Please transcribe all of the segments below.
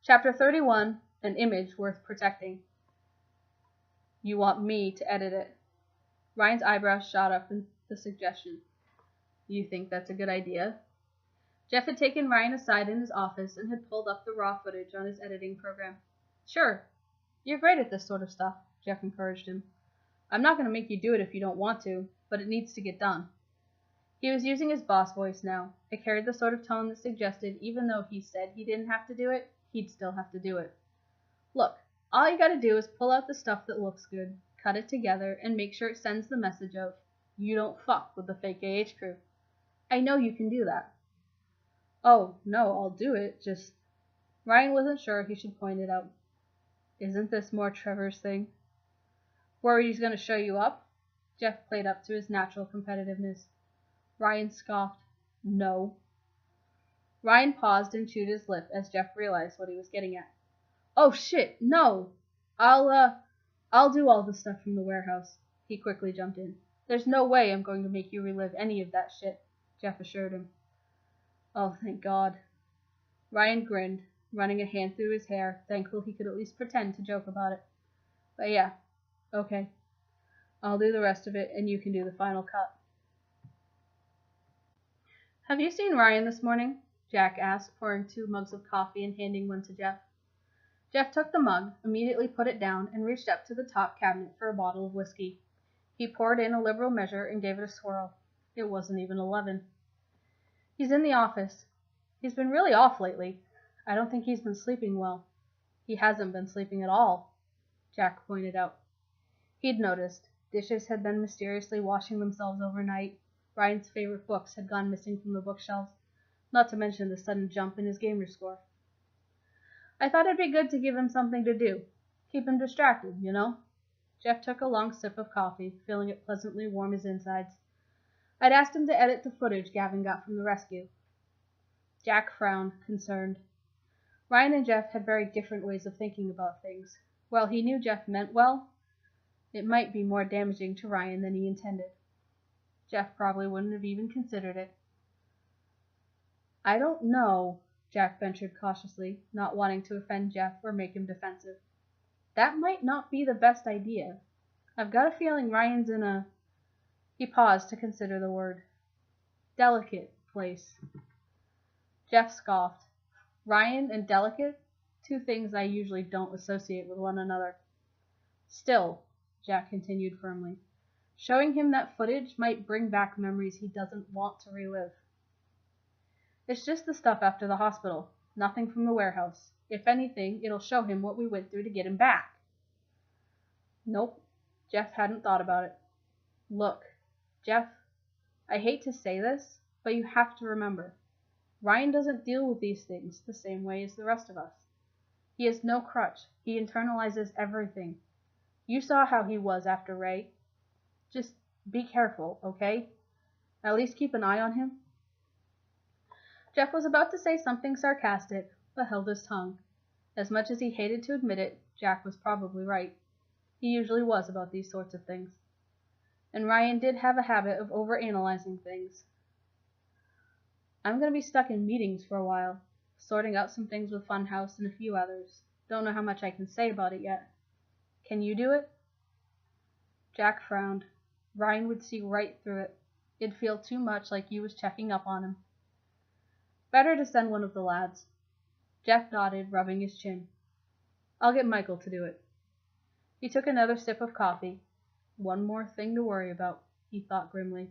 Chapter 31, An Image Worth Protecting. You want me to edit it. Ryan's eyebrows shot up in the suggestion. You think that's a good idea? Jeff had taken Ryan aside in his office and had pulled up the raw footage on his editing program. Sure. You're great at this sort of stuff, Jeff encouraged him. I'm not going to make you do it if you don't want to, but it needs to get done. He was using his boss voice now. It carried the sort of tone that suggested even though he said he didn't have to do it, he'd still have to do it. Look, all you gotta do is pull out the stuff that looks good, cut it together, and make sure it sends the message of, you don't fuck with the fake AH crew. I know you can do that. Oh, no, I'll do it, just... Ryan wasn't sure he should point it out. Isn't this more Trevor's thing? Worried he's gonna show you up? Jeff played up to his natural competitiveness. Ryan scoffed. No. Ryan paused and chewed his lip as Jeff realized what he was getting at. Oh shit, no! I'll do all the stuff from the warehouse. He quickly jumped in. There's no way I'm going to make you relive any of that shit, Jeff assured him. Oh, thank God. Ryan grinned, running a hand through his hair, thankful he could at least pretend to joke about it. But yeah, okay. I'll do the rest of it, and you can do the final cut. Have you seen Ryan this morning? Jack asked, pouring 2 mugs of coffee and handing one to Jeff. Jeff took the mug, immediately put it down, and reached up to the top cabinet for a bottle of whiskey. He poured in a liberal measure and gave it a swirl. It wasn't even 11. He's in the office. He's been really off lately. I don't think he's been sleeping well. He hasn't been sleeping at all, Jack pointed out. He'd noticed. Dishes had been mysteriously washing themselves overnight. Ryan's favorite books had gone missing from the bookshelves, not to mention the sudden jump in his gamer score. I thought it'd be good to give him something to do. Keep him distracted, you know? Jeff took a long sip of coffee, feeling it pleasantly warm his insides. I'd asked him to edit the footage Gavin got from the rescue. Jack frowned, concerned. Ryan and Jeff had very different ways of thinking about things. While he knew Jeff meant well, it might be more damaging to Ryan than he intended. Jeff probably wouldn't have even considered it. I don't know, Jack ventured cautiously, not wanting to offend Jeff or make him defensive. That might not be the best idea. I've got a feeling Ryan's in a... He paused to consider the word. Delicate place. Jeff scoffed. Ryan and delicate? 2 things I usually don't associate with one another. Still, Jack continued firmly, showing him that footage might bring back memories he doesn't want to relive. It's just the stuff after the hospital, nothing from the warehouse. If anything, it'll show him what we went through to get him back. Nope, Jeff hadn't thought about it. Look, Jeff, I hate to say this, but you have to remember, Ryan doesn't deal with these things the same way as the rest of us. He has no crutch. He internalizes everything. You saw how he was after Ray. Just be careful, okay? At least keep an eye on him. Jeff was about to say something sarcastic, but held his tongue. As much as he hated to admit it, Jack was probably right. He usually was about these sorts of things. And Ryan did have a habit of overanalyzing things. I'm going to be stuck in meetings for a while, sorting out some things with Funhouse and a few others. Don't know how much I can say about it yet. Can you do it? Jack frowned. Ryan would see right through it. It'd feel too much like he was checking up on him. Better to send one of the lads. Jeff nodded, rubbing his chin. I'll get Michael to do it. He took another sip of coffee. One more thing to worry about, he thought grimly.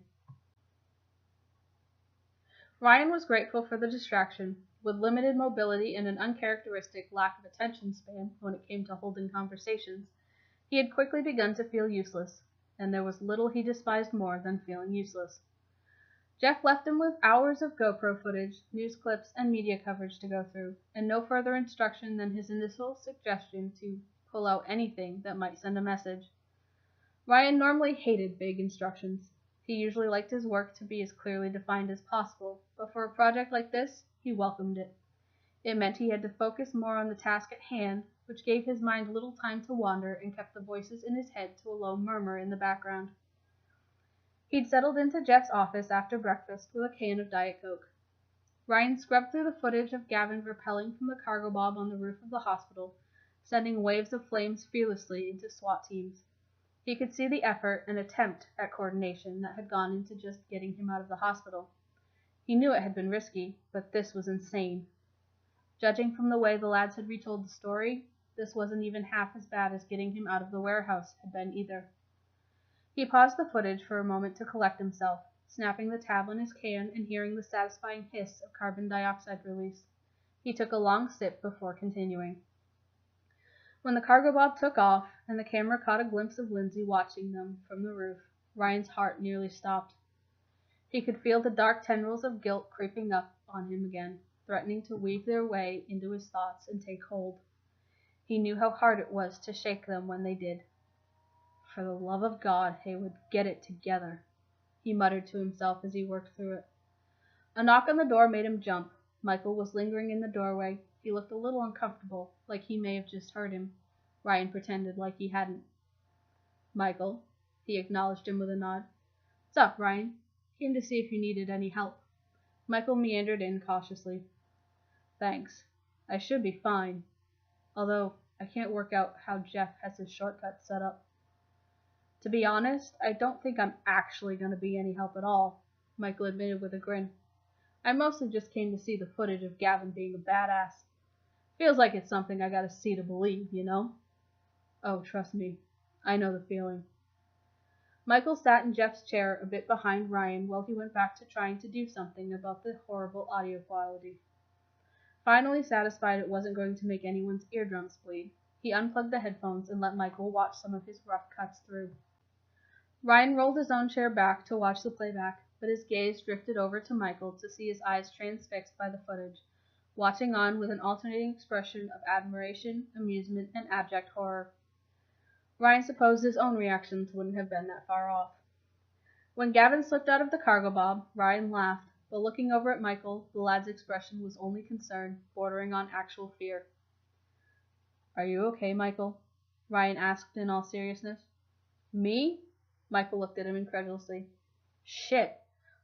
Ryan was grateful for the distraction. With limited mobility and an uncharacteristic lack of attention span when it came to holding conversations, he had quickly begun to feel useless, and there was little he despised more than feeling useless. Jeff left him with hours of GoPro footage, news clips, and media coverage to go through, and no further instruction than his initial suggestion to pull out anything that might send a message. Ryan normally hated big instructions. He usually liked his work to be as clearly defined as possible, but for a project like this, he welcomed it. It meant he had to focus more on the task at hand, which gave his mind little time to wander and kept the voices in his head to a low murmur in the background. He'd settled into Jeff's office after breakfast with a can of Diet Coke. Ryan scrubbed through the footage of Gavin rappelling from the cargo bob on the roof of the hospital, sending waves of flames fearlessly into SWAT teams. He could see the effort and attempt at coordination that had gone into just getting him out of the hospital. He knew it had been risky, but this was insane. Judging from the way the lads had retold the story, this wasn't even half as bad as getting him out of the warehouse had been either. He paused the footage for a moment to collect himself, snapping the tab on his can and hearing the satisfying hiss of carbon dioxide release. He took a long sip before continuing. When the cargo bob took off and the camera caught a glimpse of Lindsay watching them from the roof, Ryan's heart nearly stopped. He could feel the dark tendrils of guilt creeping up on him again, threatening to weave their way into his thoughts and take hold. He knew how hard it was to shake them when they did. For the love of God, Haywood, get it together, he muttered to himself as he worked through it. A knock on the door made him jump. Michael was lingering in the doorway. He looked a little uncomfortable, like he may have just heard him. Ryan pretended like he hadn't. Michael, he acknowledged him with a nod. "What's up, Ryan? Came to see if you needed any help." Michael meandered in cautiously. "Thanks. I should be fine. Although I can't work out how Jeff has his shortcuts set up. To be honest, I don't think I'm actually going to be any help at all," Michael admitted with a grin. "I mostly just came to see the footage of Gavin being a badass. Feels like it's something I gotta see to believe, you know?" "Oh, trust me. I know the feeling." Michael sat in Jeff's chair a bit behind Ryan while he went back to trying to do something about the horrible audio quality. Finally satisfied it wasn't going to make anyone's eardrums bleed, he unplugged the headphones and let Michael watch some of his rough cuts through. Ryan rolled his own chair back to watch the playback, but his gaze drifted over to Michael to see his eyes transfixed by the footage, watching on with an alternating expression of admiration, amusement, and abject horror. Ryan supposed his own reactions wouldn't have been that far off. When Gavin slipped out of the cargo bob, Ryan laughed, but looking over at Michael, the lad's expression was only concern, bordering on actual fear. "Are you okay, Michael?" Ryan asked in all seriousness. "Me?" Michael looked at him incredulously. "Shit,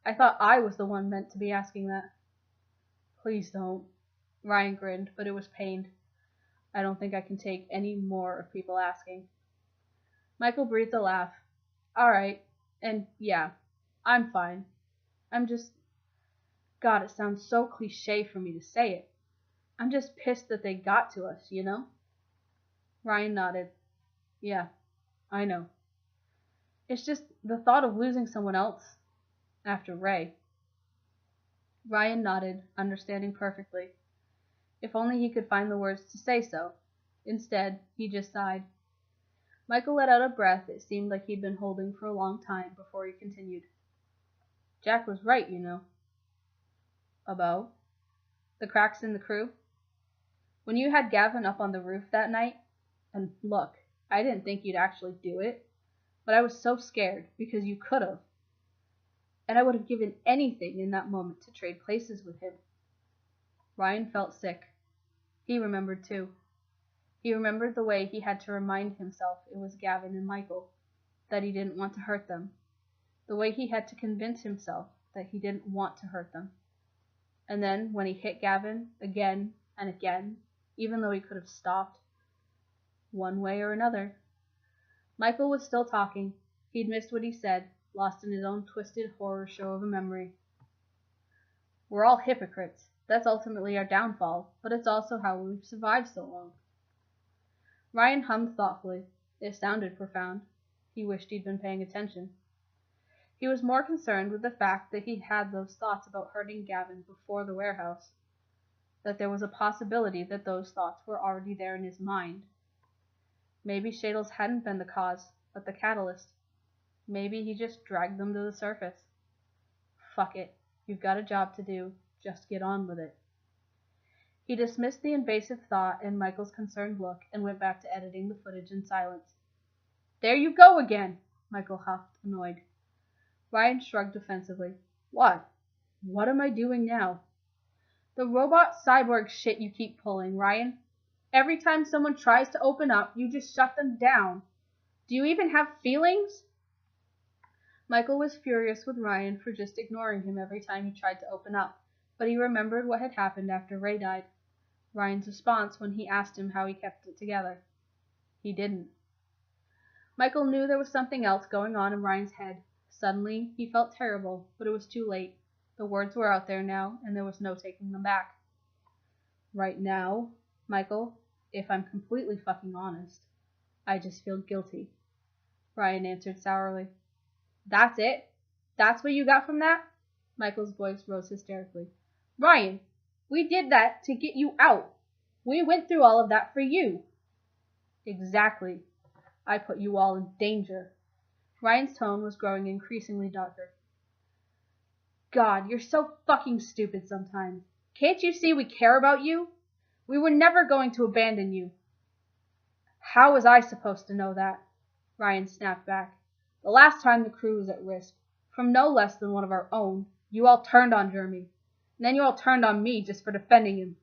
I thought I was the one meant to be asking that." "Please don't." Ryan grinned, but it was pained. "I don't think I can take any more of people asking." Michael breathed a laugh. "All right, and yeah, I'm fine. I'm just... God, it sounds so cliche for me to say it. I'm just pissed that they got to us, you know?" Ryan nodded. "Yeah, I know. It's just the thought of losing someone else after Ray." Ryan nodded, understanding perfectly. If only he could find the words to say so. Instead, he just sighed. Michael let out a breath it seemed like he'd been holding for a long time before he continued. "Jack was right, you know." "About?" "The cracks in the crew. When you had Gavin up on the roof that night, and look, I didn't think you'd actually do it, but I was so scared because you could have. And I would have given anything in that moment to trade places with him." Ryan felt sick. He remembered too. He remembered the way he had to remind himself it was Gavin and Michael, that he didn't want to hurt them. The way he had to convince himself that he didn't want to hurt them. And then, when he hit Gavin again and again, even though he could have stopped, one way or another. Michael was still talking. He'd missed what he said, lost in his own twisted horror show of a memory. "We're all hypocrites. That's ultimately our downfall, but it's also how we've survived so long." Ryan hummed thoughtfully. It sounded profound. He wished he'd been paying attention. He was more concerned with the fact that he'd had those thoughts about hurting Gavin before the warehouse, that there was a possibility that those thoughts were already there in his mind. Maybe Shadles hadn't been the cause, but the catalyst. Maybe he just dragged them to the surface. Fuck it. You've got a job to do. Just get on with it. He dismissed the invasive thought and Michael's concerned look and went back to editing the footage in silence. "There you go again," Michael huffed, annoyed. Ryan shrugged defensively. "What? What am I doing now?" "The robot cyborg shit you keep pulling, Ryan. Every time someone tries to open up, you just shut them down. Do you even have feelings?" Michael was furious with Ryan for just ignoring him every time he tried to open up, but he remembered what had happened after Ray died. Ryan's response when he asked him how he kept it together. He didn't. Michael knew there was something else going on in Ryan's head. Suddenly, he felt terrible, but it was too late. The words were out there now, and there was no taking them back. Right now, Michael, if I'm completely fucking honest, I just feel guilty, Ryan answered sourly. That's it? That's what you got from that? Michael's voice rose hysterically. Ryan, we did that to get you out. We went through all of that for you. Exactly. I put you all in danger. Ryan's tone was growing increasingly darker. God, you're so fucking stupid sometimes. Can't you see we care about you? We were never going to abandon you. How was I supposed to know that? Ryan snapped back. The last time the crew was at risk, from no less than one of our own, you all turned on Jeremy. And then you all turned on me just for defending him.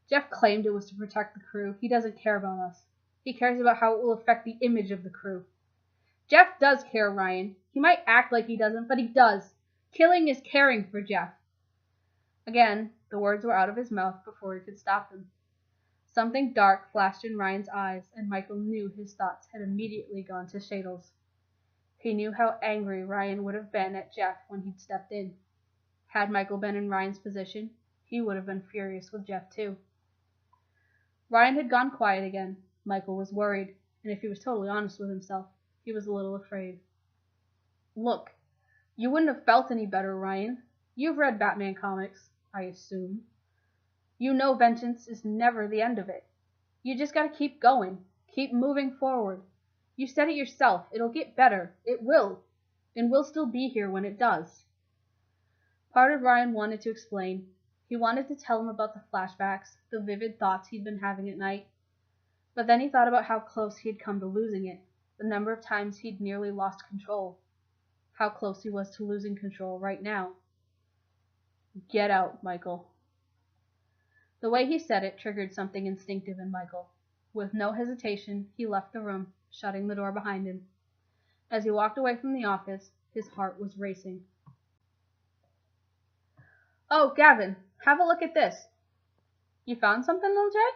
Jeff claimed it was to protect the crew. He doesn't care about us. He cares about how it will affect the image of the crew. Jeff does care, Ryan. He might act like he doesn't, but he does. Killing is caring for Jeff. Again, the words were out of his mouth before he could stop them. Something dark flashed in Ryan's eyes, and Michael knew his thoughts had immediately gone to Shadle's. He knew how angry Ryan would have been at Jeff when he'd stepped in. Had Michael been in Ryan's position, he would have been furious with Jeff too. Ryan had gone quiet again. Michael was worried, and if he was totally honest with himself, he was a little afraid. Look, you wouldn't have felt any better, Ryan. You've read Batman comics, I assume. You know vengeance is never the end of it. You just gotta keep going. Keep moving forward. You said it yourself. It'll get better. It will. And we'll still be here when it does. Part of Ryan wanted to explain. He wanted to tell him about the flashbacks, the vivid thoughts he'd been having at night. But then he thought about how close he had come to losing it, the number of times he'd nearly lost control. How close he was to losing control right now. Get out, Michael. The way he said it triggered something instinctive in Michael. With no hesitation, he left the room, shutting the door behind him. As he walked away from the office, his heart was racing. Oh, Gavin, have a look at this. You found something, Lil Jay?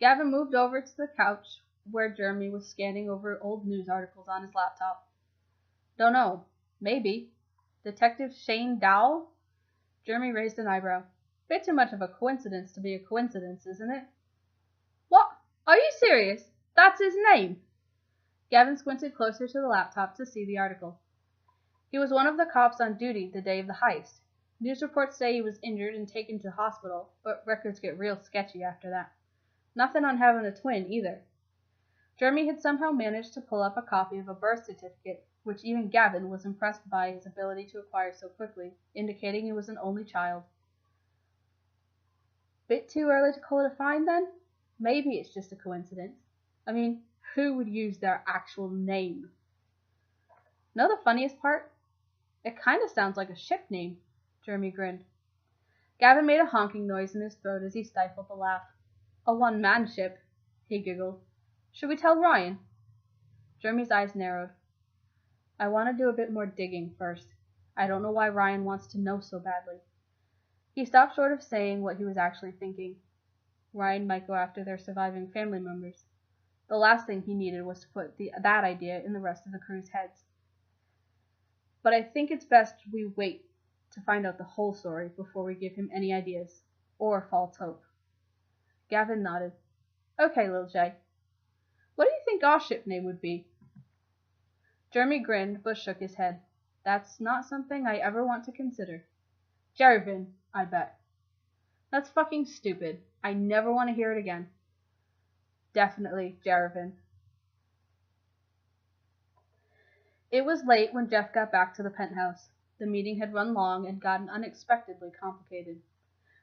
Gavin moved over to the couch where Jeremy was scanning over old news articles on his laptop. Don't know. Maybe. Detective Shane Dowell? Jeremy raised an eyebrow. Bit too much of a coincidence to be a coincidence, isn't it? What? Are you serious? That's his name. Gavin squinted closer to the laptop to see the article. He was one of the cops on duty the day of the heist. News reports say he was injured and taken to hospital, but records get real sketchy after that. Nothing on having a twin, either. Jeremy had somehow managed to pull up a copy of a birth certificate, which even Gavin was impressed by his ability to acquire so quickly, indicating he was an only child. Bit too early to call it a find, then? Maybe it's just a coincidence. I mean, who would use their actual name? Know the funniest part? It kind of sounds like a ship name. Jeremy grinned. Gavin made a honking noise in his throat as he stifled a laugh. A one-man ship, he giggled. Should we tell Ryan? Jeremy's eyes narrowed. I want to do a bit more digging first. I don't know why Ryan wants to know so badly. He stopped short of saying what he was actually thinking. Ryan might go after their surviving family members. The last thing he needed was to put that idea in the rest of the crew's heads. But I think it's best we wait to find out the whole story before we give him any ideas, or false hope. Gavin nodded. Okay, Lil Jay. What do you think our ship name would be? Jeremy grinned, but shook his head. That's not something I ever want to consider. Jervin, I bet. That's fucking stupid. I never want to hear it again. Definitely Jervin. It was late when Jeff got back to the penthouse. The meeting had run long and gotten unexpectedly complicated.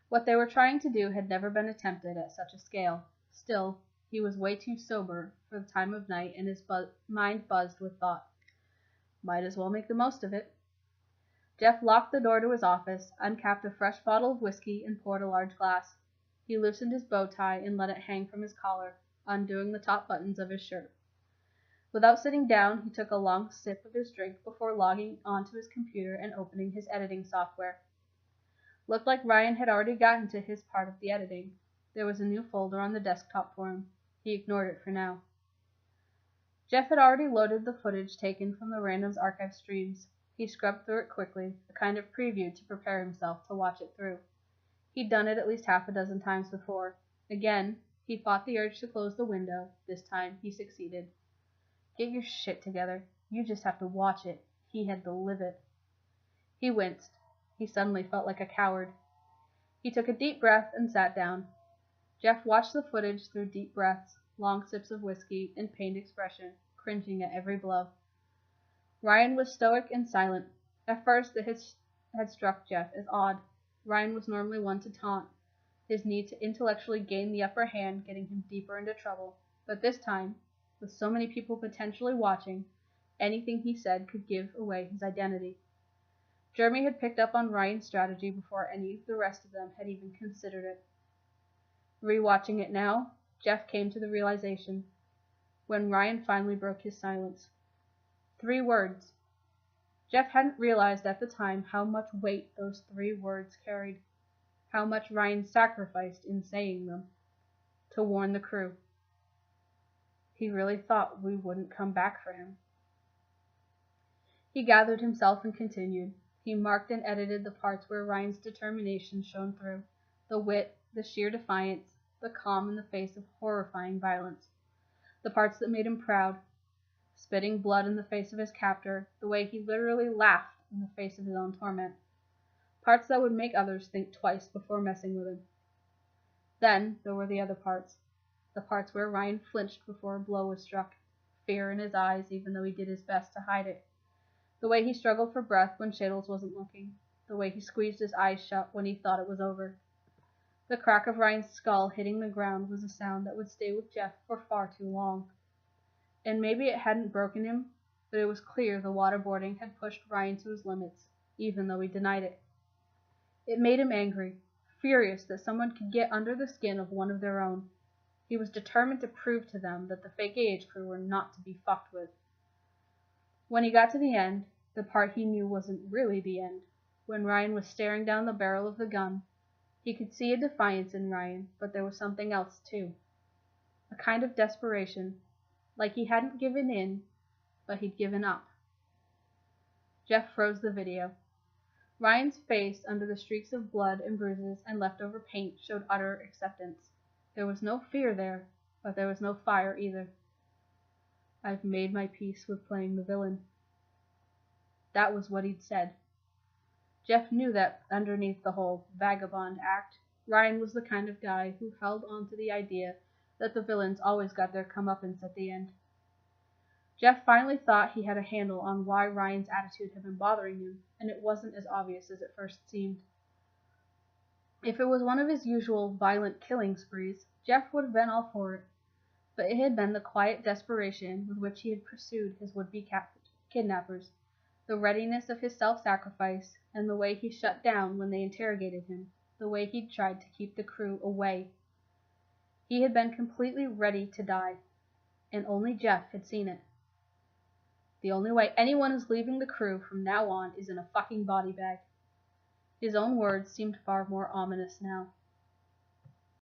What they were trying to do had never been attempted at such a scale. Still, he was way too sober for the time of night, and his mind buzzed with thought. Might as well make the most of it. Jeff locked the door to his office, uncapped a fresh bottle of whiskey, and poured a large glass. He loosened his bow tie and let it hang from his collar, undoing the top buttons of his shirt. Without sitting down, he took a long sip of his drink before logging onto his computer and opening his editing software. Looked like Ryan had already gotten to his part of the editing. There was a new folder on the desktop for him. He ignored it for now. Jeff had already loaded the footage taken from the Randoms archive streams. He scrubbed through it quickly, a kind of preview to prepare himself to watch it through. He'd done it at least half a dozen times before. Again, he fought the urge to close the window. This time, he succeeded. Get your shit together. You just have to watch it. He had to live it. He winced. He suddenly felt like a coward. He took a deep breath and sat down. Jeff watched the footage through deep breaths, long sips of whiskey, and pained expression, cringing at every blow. Ryan was stoic and silent. At first, it had struck Jeff as odd. Ryan was normally one to taunt, his need to intellectually gain the upper hand getting him deeper into trouble. But this time, with so many people potentially watching, anything he said could give away his identity. Jeremy had picked up on Ryan's strategy before any of the rest of them had even considered it. Rewatching it now, Jeff came to the realization, when Ryan finally broke his silence. 3 words. Jeff hadn't realized at the time how much weight those 3 words carried, how much Ryan sacrificed in saying them, to warn the crew. He really thought we wouldn't come back for him. He gathered himself and continued. He marked and edited the parts where Ryan's determination shone through, the wit, the sheer defiance, the calm in the face of horrifying violence, the parts that made him proud, spitting blood in the face of his captor, the way he literally laughed in the face of his own torment, parts that would make others think twice before messing with him. Then there were the other parts, the parts where Ryan flinched before a blow was struck, fear in his eyes even though he did his best to hide it, the way he struggled for breath when Shadles wasn't looking, the way he squeezed his eyes shut when he thought it was over. The crack of Ryan's skull hitting the ground was a sound that would stay with Jeff for far too long. And maybe it hadn't broken him, but it was clear the waterboarding had pushed Ryan to his limits, even though he denied it. It made him angry, furious that someone could get under the skin of one of their own. He was determined to prove to them that the fake AH crew were not to be fucked with. When he got to the end, the part he knew wasn't really the end, when Ryan was staring down the barrel of the gun, he could see a defiance in Ryan, but there was something else too. A kind of desperation, like he hadn't given in, but he'd given up. Jeff froze the video. Ryan's face, under the streaks of blood and bruises and leftover paint, showed utter acceptance. There was no fear there, but there was no fire either. I've made my peace with playing the villain. That was what he'd said. Jeff knew that underneath the whole vagabond act, Ryan was the kind of guy who held on to the idea that the villains always got their comeuppance at the end. Jeff finally thought he had a handle on why Ryan's attitude had been bothering him, and it wasn't as obvious as it first seemed. If it was one of his usual violent killing sprees, Jeff would have been all for it, but it had been the quiet desperation with which he had pursued his would-be kidnappers, the readiness of his self-sacrifice, and the way he shut down when they interrogated him, the way he'd tried to keep the crew away. He had been completely ready to die, and only Jeff had seen it. The only way anyone is leaving the crew from now on is in a fucking body bag. His own words seemed far more ominous now.